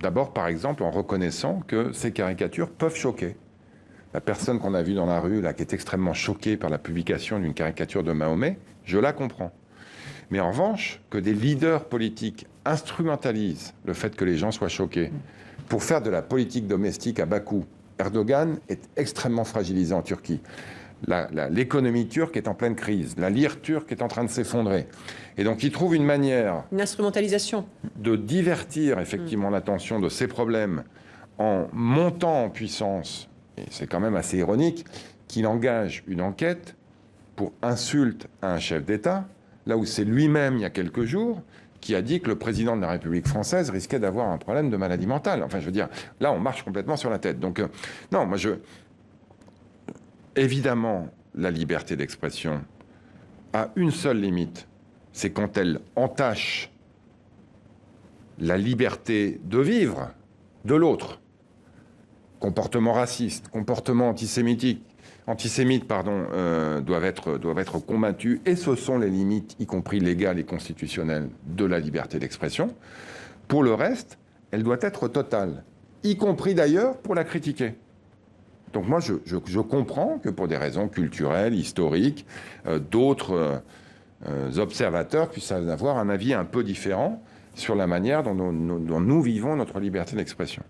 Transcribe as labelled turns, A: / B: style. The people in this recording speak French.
A: D'abord, par exemple, en reconnaissant que ces caricatures peuvent choquer. La personne qu'on a vue dans la rue, là, qui est extrêmement choquée par la publication d'une caricature de Mahomet, je la comprends. Mais en revanche, que des leaders politiques instrumentalisent le fait que les gens soient choqués pour faire de la politique domestique à bas coût. Erdogan est extrêmement fragilisé en Turquie. L'économie turque est en pleine crise. La lire turque est en train de s'effondrer. Et donc, il trouve une manière...
B: Une instrumentalisation.
A: ...de divertir effectivement l'attention de ces problèmes en montant en puissance. Et c'est quand même assez ironique qu'il engage une enquête pour insulte à un chef d'État, là où c'est lui-même, il y a quelques jours, qui a dit que le président de la République française risquait d'avoir un problème de maladie mentale. Enfin, je veux dire, là, on marche complètement sur la tête. Donc, non, moi, évidemment, la liberté d'expression a une seule limite, c'est quand elle entache la liberté de vivre de l'autre. Comportement raciste, comportement antisémite, doivent être combattus, et ce sont les limites, y compris légales et constitutionnelles, de la liberté d'expression. Pour le reste, elle doit être totale, y compris d'ailleurs pour la critiquer. Donc moi, je comprends que pour des raisons culturelles, historiques, d'autres observateurs puissent avoir un avis un peu différent sur la manière dont nous vivons notre liberté d'expression.